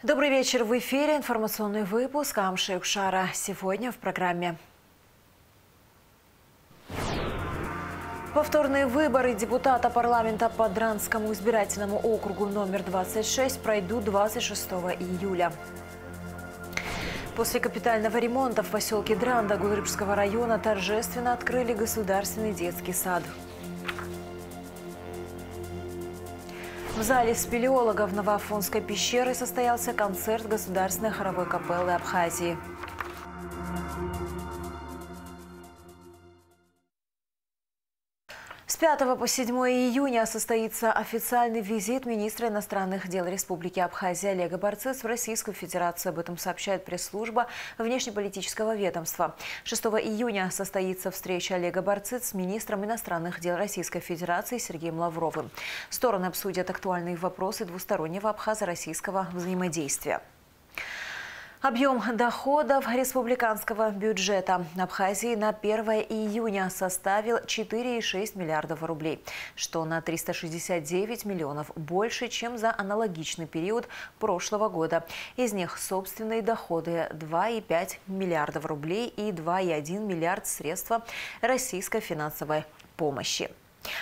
Добрый вечер. В эфире информационный выпуск Амши Укшара. Сегодня в программе. Повторные выборы депутата парламента по Дранскому избирательному округу номер 26 пройдут 26 июля. После капитального ремонта в поселке Дранда Гулрыбского района торжественно открыли государственный детский сад. В зале спелеологов Новоафонской пещеры состоялся концерт Государственной хоровой капеллы Абхазии. С 5 по 7 июня состоится официальный визит министра иностранных дел Республики Абхазия Олега Барцыц в Российскую Федерацию. Об этом сообщает пресс-служба внешнеполитического ведомства. 6 июня состоится встреча Олега Барцыц с министром иностранных дел Российской Федерации Сергеем Лавровым. Стороны обсудят актуальные вопросы двустороннего абхазо-российского взаимодействия. Объем доходов республиканского бюджета Абхазии на 1 июня составил 4,6 миллиардов рублей, что на 369 миллионов больше, чем за аналогичный период прошлого года. Из них собственные доходы 2,5 миллиардов рублей и 2,1 миллиард средства российской финансовой помощи.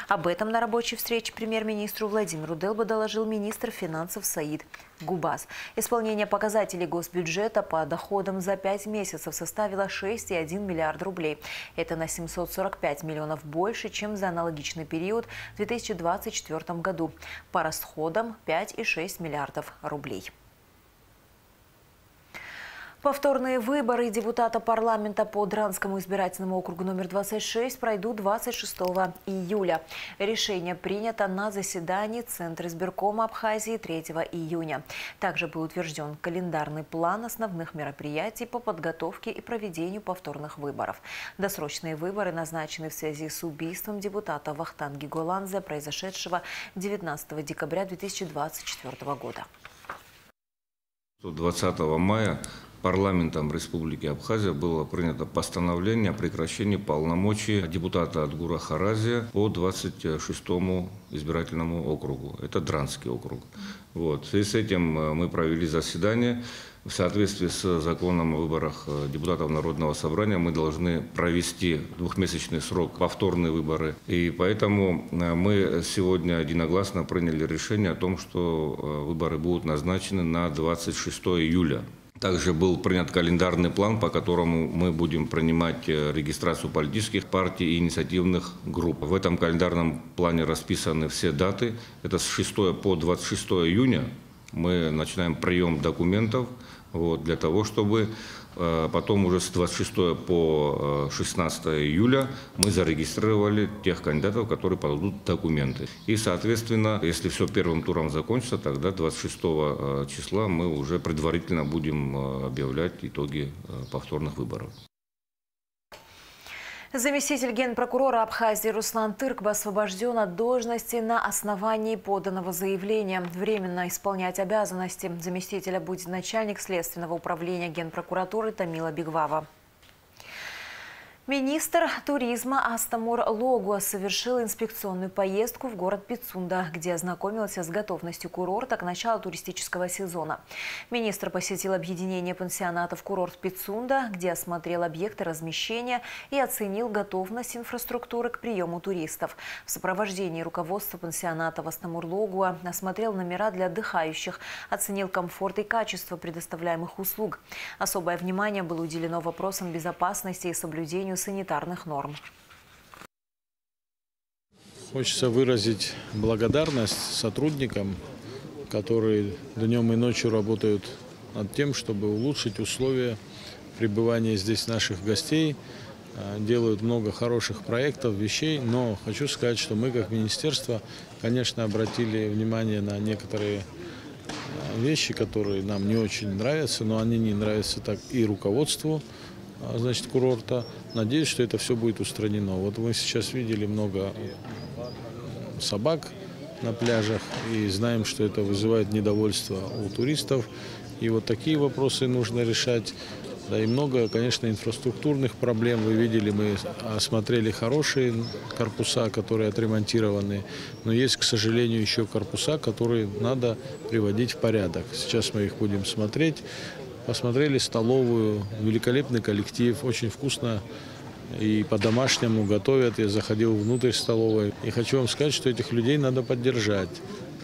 Об этом на рабочей встрече премьер-министру Владимиру Делбо доложил министр финансов Саид Губас. Исполнение показателей госбюджета по доходам за 5 месяцев составило 6,1 миллиард рублей. Это на 745 миллионов больше, чем за аналогичный период в 2024 году. По расходам 5,6 миллиардов рублей. Повторные выборы депутата парламента по Дранскому избирательному округу номер 26 пройдут 26 июля. Решение принято на заседании Центра избиркома Абхазии 3 июня. Также был утвержден календарный план основных мероприятий по подготовке и проведению повторных выборов. Досрочные выборы назначены в связи с убийством депутата Вахтанги Голанзе, произошедшего 19 декабря 2024 года. 20 мая парламентом Республики Абхазия было принято постановление о прекращении полномочий депутата Адгура Харазия по 26-му избирательному округу. Это Дранский округ. В связи с этим мы провели заседание. В соответствии с законом о выборах депутатов Народного собрания мы должны провести двухмесячный срок повторные выборы. И поэтому мы сегодня единогласно приняли решение о том, что выборы будут назначены на 26 июля. Также был принят календарный план, по которому мы будем принимать регистрацию политических партий и инициативных групп. В этом календарном плане расписаны все даты. Это с 6 по 26 июня мы начинаем прием документов для того, чтобы потом уже с 26 по 16 июля мы зарегистрировали тех кандидатов, которые подадут документы. И, соответственно, если все первым туром закончится, тогда 26 числа мы уже предварительно будем объявлять итоги повторных выборов. Заместитель генпрокурора Абхазии Руслан Тыркба освобожден от должности на основании поданного заявления. Временно исполнять обязанности заместителя будет начальник Следственного управления Генпрокуратуры Тамила Бигвава. Министр туризма Астамур Логуа совершил инспекционную поездку в город Пицунда, где ознакомился с готовностью курорта к началу туристического сезона. Министр посетил объединение пансионатов «Курорт Пицунда», где осмотрел объекты размещения и оценил готовность инфраструктуры к приему туристов. В сопровождении руководства пансионата Астамур Логуа осмотрел номера для отдыхающих, оценил комфорт и качество предоставляемых услуг. Особое внимание было уделено вопросам безопасности и соблюдению санитарных норм. Хочется выразить благодарность сотрудникам, которые днем и ночью работают над тем, чтобы улучшить условия пребывания здесь наших гостей. Делают много хороших проектов, вещей, но хочу сказать, что мы как министерство, конечно, обратили внимание на некоторые вещи, которые нам не очень нравятся, но они не нравятся так и руководству, курорта. Надеюсь, что это все будет устранено. Вот мы сейчас видели много собак на пляжах и знаем, что это вызывает недовольство у туристов. И вот такие вопросы нужно решать. Да и много, конечно, инфраструктурных проблем. Вы видели, мы осмотрели хорошие корпуса, которые отремонтированы. Но есть, к сожалению, еще корпуса, которые надо приводить в порядок. Сейчас мы их будем смотреть. Посмотрели столовую, великолепный коллектив, очень вкусно и по-домашнему готовят. Я заходил внутрь столовой. И хочу вам сказать, что этих людей надо поддержать.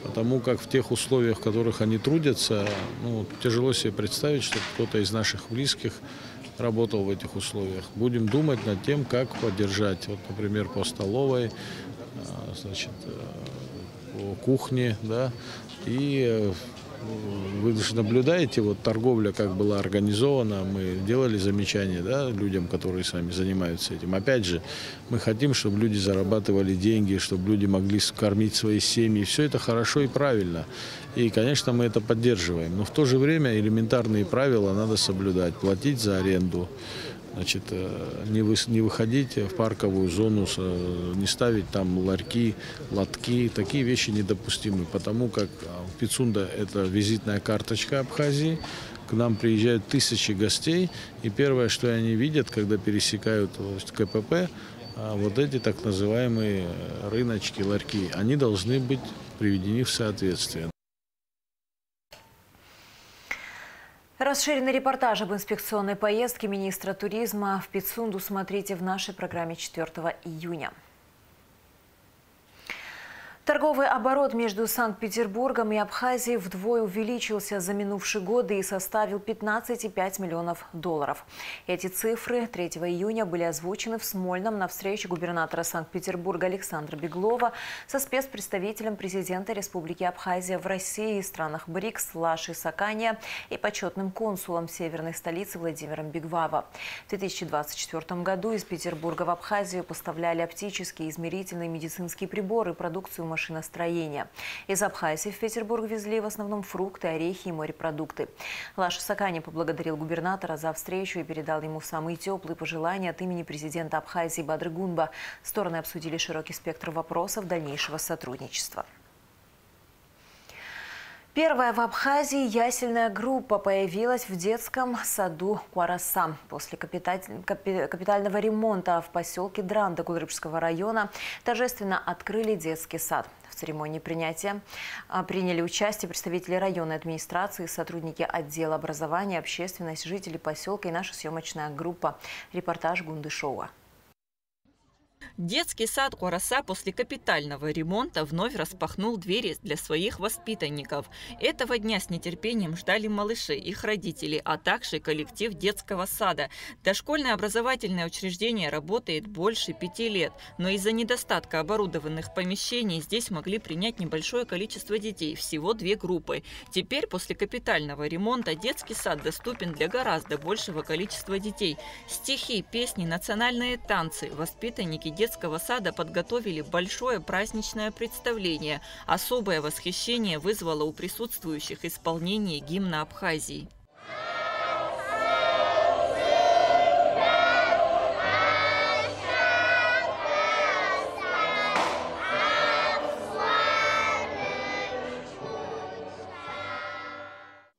Потому как в тех условиях, в которых они трудятся, тяжело себе представить, что кто-то из наших близких работал в этих условиях. Будем думать над тем, как поддержать. Вот, например, по столовой, значит, по кухне, да, и вы же наблюдаете, вот торговля как была организована, мы делали замечания, да, людям, которые сами занимаются этим. Опять же, мы хотим, чтобы люди зарабатывали деньги, чтобы люди могли кормить свои семьи. Все это хорошо и правильно. И, конечно, мы это поддерживаем. Но в то же время элементарные правила надо соблюдать. Платить за аренду. Значит, не выходить в парковую зону, не ставить там ларьки, лотки. Такие вещи недопустимы, потому как Пицунда – это визитная карточка Абхазии. К нам приезжают тысячи гостей, и первое, что они видят, когда пересекают КПП, вот эти так называемые рыночки, ларьки, они должны быть приведены в соответствие. Расширенный репортаж об инспекционной поездке министра туризма в Пицунду смотрите в нашей программе 4 июня. Торговый оборот между Санкт-Петербургом и Абхазией вдвое увеличился за минувшие годы и составил 15,5 миллионов долларов. Эти цифры 3 июня были озвучены в Смольном на встрече губернатора Санкт-Петербурга Александра Беглова со спецпредставителем президента Республики Абхазия в России и странах БРИКС Лашей Сакания и почетным консулом северной столицы Владимиром Бигвава. В 2024 году из Петербурга в Абхазию поставляли оптические, измерительные, медицинские приборы и продукцию машиностроения. Из Абхазии в Петербург везли в основном фрукты, орехи и морепродукты. Лаша Сакани поблагодарил губернатора за встречу и передал ему самые теплые пожелания от имени президента Абхазии Бадры Гунба. Стороны обсудили широкий спектр вопросов дальнейшего сотрудничества. Первая в Абхазии ясельная группа появилась в детском саду Куараса. После капитального ремонта в поселке Дранда Кудрыбского района торжественно открыли детский сад. В церемонии принятия приняли участие представители районной администрации, сотрудники отдела образования, общественность, жители поселка и наша съемочная группа. Репортаж Гундышова. Детский сад Куараса после капитального ремонта вновь распахнул двери для своих воспитанников. Этого дня с нетерпением ждали малыши, их родители, а также коллектив детского сада. Дошкольное образовательное учреждение работает больше 5 лет, но из-за недостатка оборудованных помещений здесь могли принять небольшое количество детей, всего 2 группы. Теперь после капитального ремонта детский сад доступен для гораздо большего количества детей. Стихи, песни, национальные танцы. Воспитанники детского сада подготовили большое праздничное представление. Особое восхищение вызвало у присутствующих исполнение гимна Абхазии.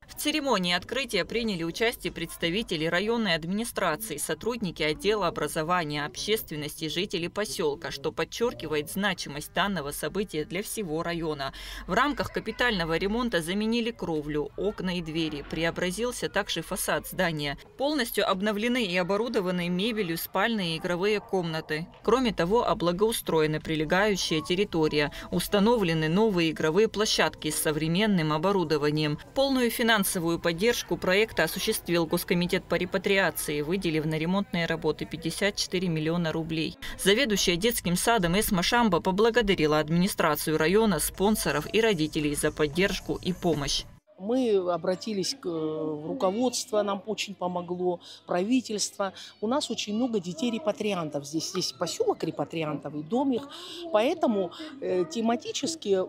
В церемонии открытия приняли участие представители районной администрации, сотрудники отдела образования, общественности, жители поселка, что подчеркивает значимость данного события для всего района. В рамках капитального ремонта заменили кровлю, окна и двери. Преобразился также фасад здания. Полностью обновлены и оборудованы мебелью спальные и игровые комнаты. Кроме того, облагоустроена прилегающая территория. Установлены новые игровые площадки с современным оборудованием. Полную финансовую поддержку проекта осуществил Госкомитет по репатриации, выделив на ремонтные работы 54 миллиона рублей. Заведующая детским садом Эсма Шамба поблагодарила администрацию района, спонсоров и родителей за поддержку и помощь. Мы обратились к руководству, нам очень помогло, правительство. У нас очень много детей-репатриантов. Здесь поселок репатриантов и дом их. Поэтому тематически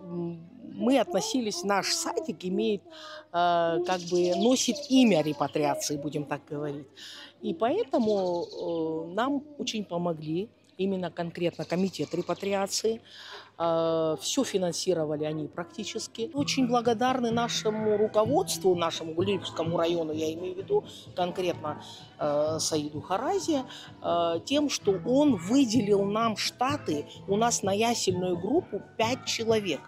мы относились, наш садик имеет, носит имя репатриации, будем так говорить. И поэтому нам очень помогли, именно конкретно комитет репатриации. Все финансировали они практически. Очень благодарны нашему руководству, нашему Гулиевскому району, я имею в виду конкретно Саиду Харази, тем, что он выделил нам штаты. У нас на ясельную группу 5 человек.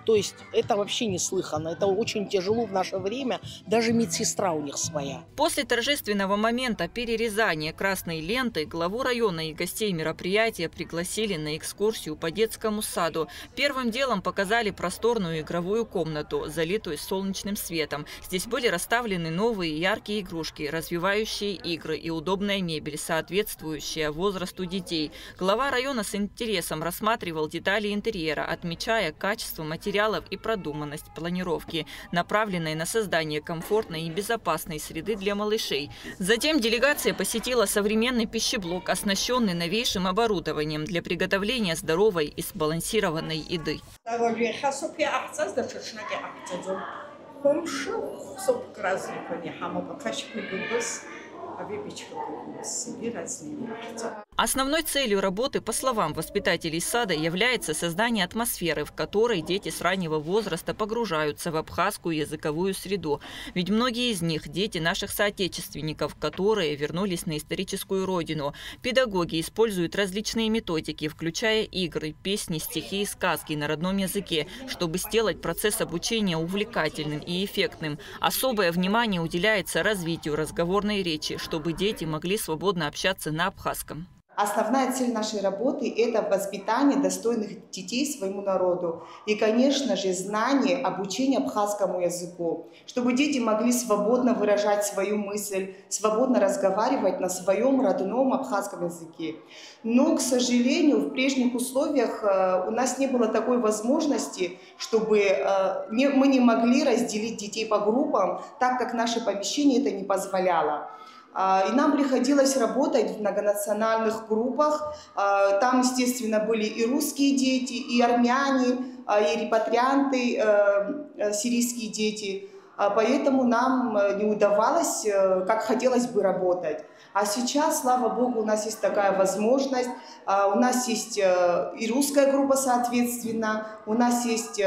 То есть это вообще неслыханно, это очень тяжело в наше время, даже медсестра у них своя. После торжественного момента перерезания красной ленты главу района и гостей мероприятия пригласили на экскурсию по детскому саду. Первым делом показали просторную игровую комнату, залитую солнечным светом. Здесь были расставлены новые яркие игрушки, развивающие игры и удобная мебель, соответствующая возрасту детей. Глава района с интересом рассматривал детали интерьера, отмечая качество материалов и продуманность планировки, направленной на создание комфортной и безопасной среды для малышей. Затем делегация посетила современный пищеблок, оснащенный новейшим оборудованием для приготовления здоровой и сбалансированной еды. Основной целью работы, по словам воспитателей сада, является создание атмосферы, в которой дети с раннего возраста погружаются в абхазскую языковую среду. Ведь многие из них – дети наших соотечественников, которые вернулись на историческую родину. Педагоги используют различные методики, включая игры, песни, стихи и сказки на родном языке, чтобы сделать процесс обучения увлекательным и эффектным. Особое внимание уделяется развитию разговорной речи, чтобы дети могли свободно общаться на абхазском. Основная цель нашей работы – это воспитание достойных детей своему народу. И, конечно же, знание, обучение абхазскому языку, чтобы дети могли свободно выражать свою мысль, свободно разговаривать на своем родном абхазском языке. Но, к сожалению, в прежних условиях у нас не было такой возможности, чтобы мы не могли разделить детей по группам, так как наше помещение это не позволяло. И нам приходилось работать в многонациональных группах. Там, естественно, были и русские дети, и армяне, и репатрианты, сирийские дети. Поэтому нам не удавалось, как хотелось бы, работать. А сейчас, слава богу, у нас есть такая возможность. У нас есть и русская группа, соответственно, у нас есть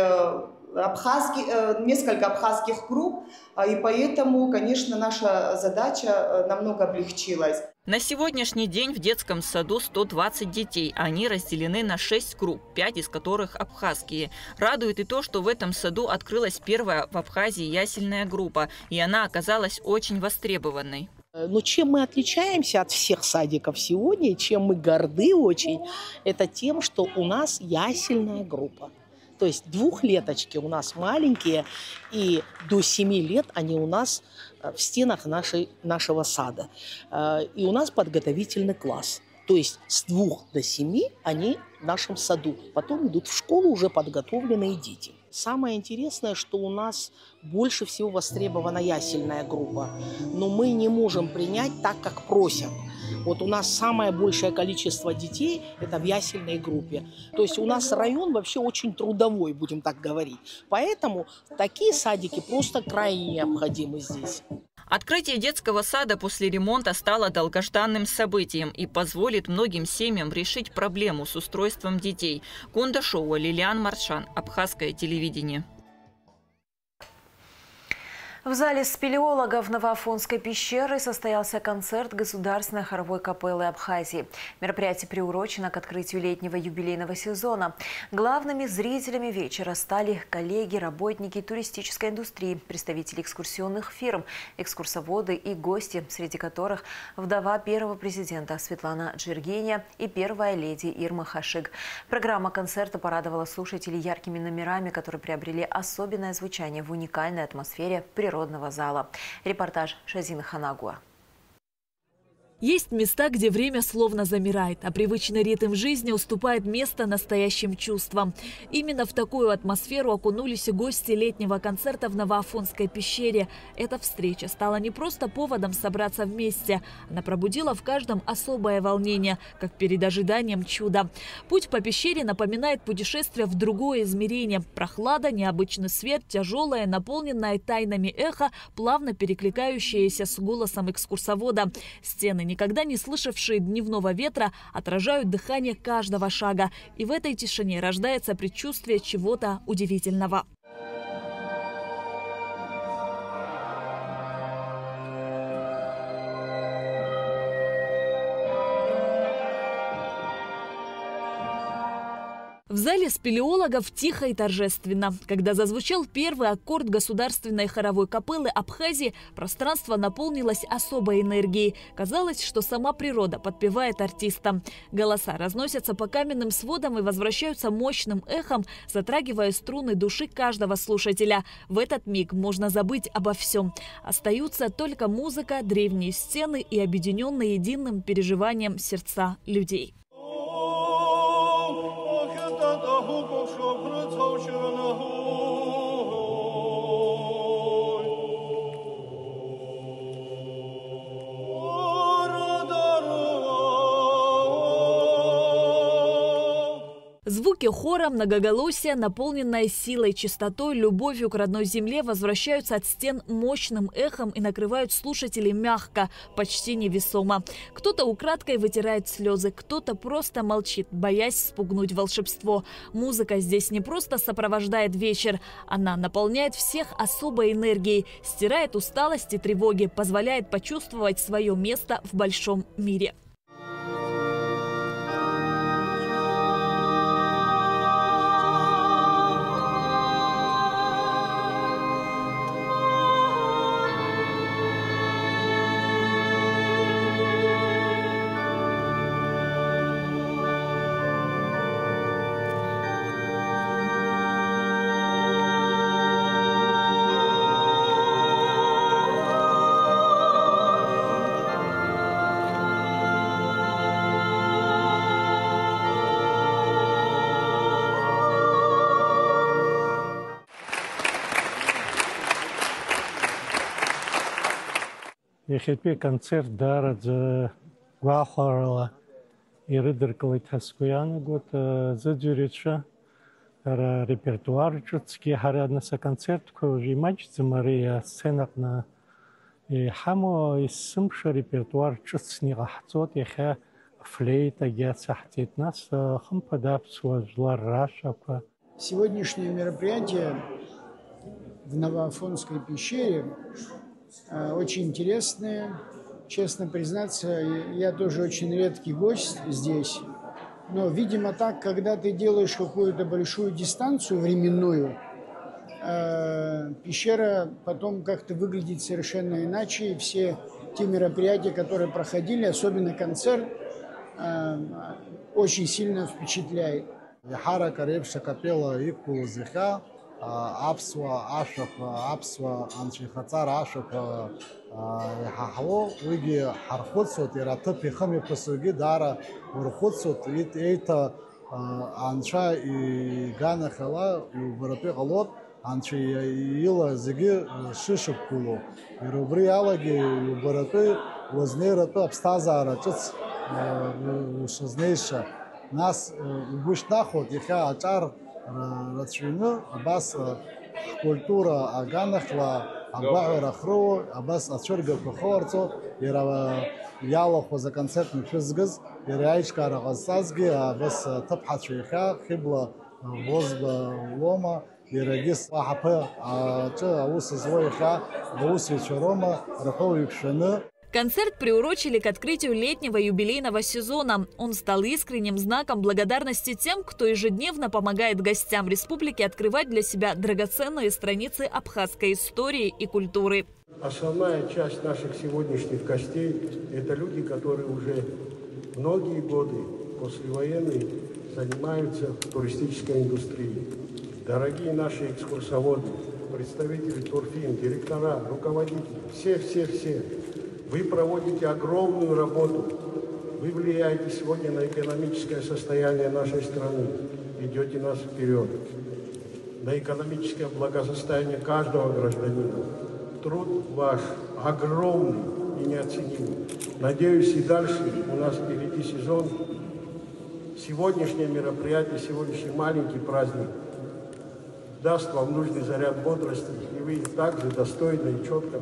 несколько абхазских групп, и поэтому, конечно, наша задача намного облегчилась. На сегодняшний день в детском саду 120 детей. Они разделены на 6 групп, 5 из которых абхазские. Радует и то, что в этом саду открылась первая в Абхазии ясельная группа, и она оказалась очень востребованной. Но чем мы отличаемся от всех садиков сегодня, чем мы горды очень, это тем, что у нас ясельная группа. То есть двухлеточки у нас маленькие, и до 7 лет они у нас в стенах нашего сада. И у нас подготовительный класс. То есть с 2 до 7 они в нашем саду. Потом идут в школу уже подготовленные дети. Самое интересное, что у нас больше всего востребована ясельная группа. Но мы не можем принять так, как просят. Вот у нас самое большее количество детей – это в ясельной группе. То есть у нас район вообще очень трудовой, будем так говорить. Поэтому такие садики просто крайне необходимы здесь. Открытие детского сада после ремонта стало долгожданным событием и позволит многим семьям решить проблему с устройством детей. Кундашова, Лилиан Маршан, Абхазское телевидение. В зале спелеологов Новоафонской пещеры состоялся концерт Государственной хоровой капеллы Абхазии. Мероприятие приурочено к открытию летнего юбилейного сезона. Главными зрителями вечера стали коллеги, работники туристической индустрии, представители экскурсионных фирм, экскурсоводы и гости, среди которых вдова первого президента Светлана Джергения и первая леди Ирма Хашиг. Программа концерта порадовала слушателей яркими номерами, которые приобрели особенное звучание в уникальной атмосфере природного зала. Репортаж Шазины Ханагуа. Есть места, где время словно замирает, а привычный ритм жизни уступает место настоящим чувствам. Именно в такую атмосферу окунулись гости летнего концерта в Новоафонской пещере. Эта встреча стала не просто поводом собраться вместе. Она пробудила в каждом особое волнение, как перед ожиданием чуда. Путь по пещере напоминает путешествие в другое измерение. Прохлада, необычный свет, тяжелое, наполненное тайнами эхо, плавно перекликающееся с голосом экскурсовода. Стены никогда не слышавшие дневного ветра, отражают дыхание каждого шага. И в этой тишине рождается предчувствие чего-то удивительного. В зале спелеологов тихо и торжественно. Когда зазвучал первый аккорд государственной хоровой капеллы Абхазии, пространство наполнилось особой энергией. Казалось, что сама природа подпевает артистам. Голоса разносятся по каменным сводам и возвращаются мощным эхом, затрагивая струны души каждого слушателя. В этот миг можно забыть обо всем. Остаются только музыка, древние стены и объединенные единым переживанием сердца людей. Звуки хора, многоголосия, наполненная силой, чистотой, любовью к родной земле, возвращаются от стен мощным эхом и накрывают слушателей мягко, почти невесомо. Кто-то украдкой вытирает слезы, кто-то просто молчит, боясь спугнуть волшебство. Музыка здесь не просто сопровождает вечер, она наполняет всех особой энергией, стирает усталость и тревоги, позволяет почувствовать свое место в большом мире. Ехетпе концерт дара за гвахарала и рыдеркалит хаскуяна год за дюрича репертуар чутски хараднаса концерт кожи матч за Мария сценак на хамо исымша репертуар чутсни гахцот еха флейта гяцахтит нас хампадап сважла рашака. Сегодняшнее мероприятие в Новоафонской пещере очень интересные. Честно признаться, я тоже очень редкий гость здесь. Но, видимо, так, когда ты делаешь какую-то большую дистанцию временную, пещера потом как-то выглядит совершенно иначе. И все те мероприятия, которые проходили, особенно концерт, очень сильно впечатляет. Апсва Ашов, Апсва Анчихацар Ашов, Хахо, Уиги Хархотсот, и Ратып и Хами Пасуги Дара, Урхотсот, это Анша и Гана Хала, и Барапе Галот, Анчи Ила Зиги Шишев Кулу, и Рубри Алаги, и Барапе, Вознерата Абстазара, Чуц Шазнейша, нас Убушнахот, Иха Ачар, Рачвину, Абас культура Аганахла, Абаха Рахро, Абас Ачурга Пахорцо, Ялах за концертный физгаз, и Раичка Рагасазги, Абас Тапхачиха, Хибла Возба Лома, и Рагис Ахапе, Аус Звоиха, Ауси Чарома, Рахови Пшены. Концерт приурочили к открытию летнего юбилейного сезона. Он стал искренним знаком благодарности тем, кто ежедневно помогает гостям республики открывать для себя драгоценные страницы абхазской истории и культуры. Основная часть наших сегодняшних гостей – это люди, которые уже многие годы послевоенной занимаются туристической индустрией. Дорогие наши экскурсоводы, представители турфирм, директора, руководители, все. Вы проводите огромную работу. Вы влияете сегодня на экономическое состояние нашей страны. Ведете нас вперед. На экономическое благосостояние каждого гражданина. Труд ваш огромный и неоценимый. Надеюсь, и дальше у нас впереди сезон. Сегодняшнее мероприятие, сегодняшний маленький праздник даст вам нужный заряд бодрости. И вы также достойно и четко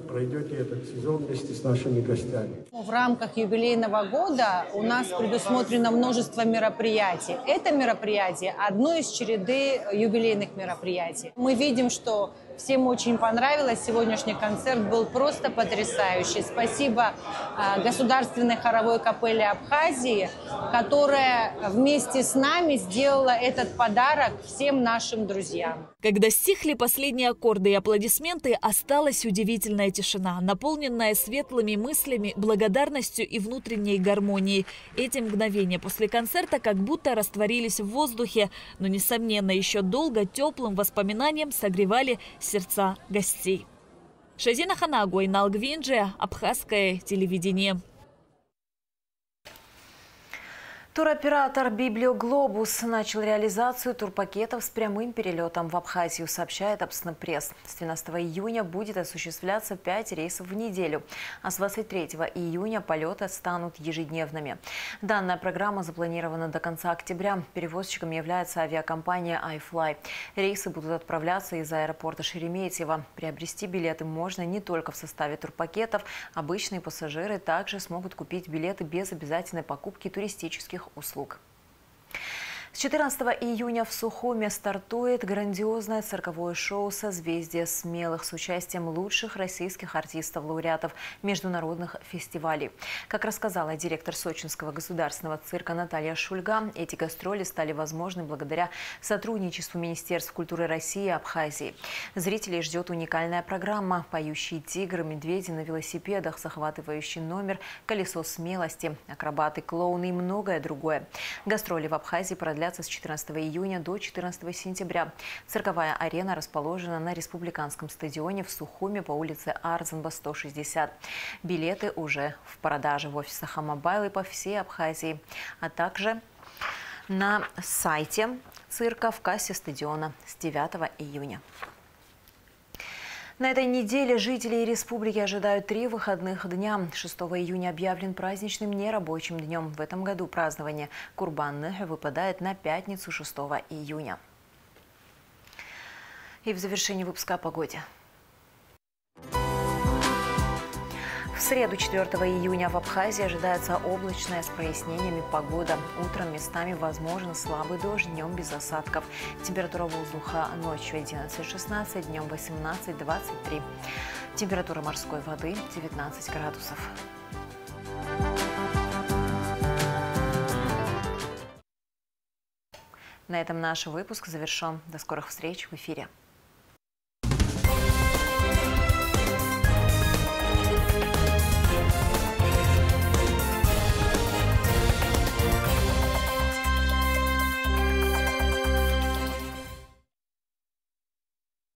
пройдете этот сезон вместе с нашими гостями. В рамках юбилейного года у нас предусмотрено множество мероприятий. Это мероприятие одно из череды юбилейных мероприятий. Мы видим, что всем очень понравилось. Сегодняшний концерт был просто потрясающий. Спасибо Государственной хоровой капелле Абхазии, которая вместе с нами сделала этот подарок всем нашим друзьям. Когда стихли последние аккорды и аплодисменты, осталась удивительная тишина, наполненная светлыми мыслями, благодарностью и внутренней гармонией. Эти мгновения после концерта как будто растворились в воздухе, но, несомненно, еще долго теплым воспоминанием согревали сердца гостей. Шазина Ханагу, Айнал Гвинджи, Абхазское телевидение. Туроператор «Библиоглобус» начал реализацию турпакетов с прямым перелетом в Абхазию, сообщает Абснепресс. С 12 июня будет осуществляться 5 рейсов в неделю, а с 23 июня полеты станут ежедневными. Данная программа запланирована до конца октября. Перевозчиком является авиакомпания iFly. Рейсы будут отправляться из аэропорта Шереметьево. Приобрести билеты можно не только в составе турпакетов. Обычные пассажиры также смогут купить билеты без обязательной покупки туристических услуг. С 14 июня в Сухуме стартует грандиозное цирковое шоу «Созвездие смелых» с участием лучших российских артистов-лауреатов международных фестивалей. Как рассказала директор Сочинского государственного цирка Наталья Шульга, эти гастроли стали возможны благодаря сотрудничеству Министерств культуры России и Абхазии. Зрителей ждет уникальная программа: поющие тигры, медведи на велосипедах, захватывающий номер, колесо смелости, акробаты, клоуны и многое другое. Гастроли в Абхазии продлятся с 14 июня до 14 сентября. Цирковая арена расположена на Республиканском стадионе в Сухуме по улице Арзенба, 160. Билеты уже в продаже в офисах Амобайл и по всей Абхазии, а также на сайте цирка в кассе стадиона с 9 июня. На этой неделе жители республики ожидают 3 выходных дня. 6 июня объявлен праздничным нерабочим днем. В этом году празднование Курбан-Нехр выпадает на пятницу 6 июня. И в завершении выпуска о погоде. В среду 4 июня в Абхазии ожидается облачная с прояснениями погода. Утром местами возможен слабый дождь, днем без осадков. Температура воздуха ночью 11-16, днем 18-23. Температура морской воды 19 градусов. На этом наш выпуск завершен. До скорых встреч в эфире.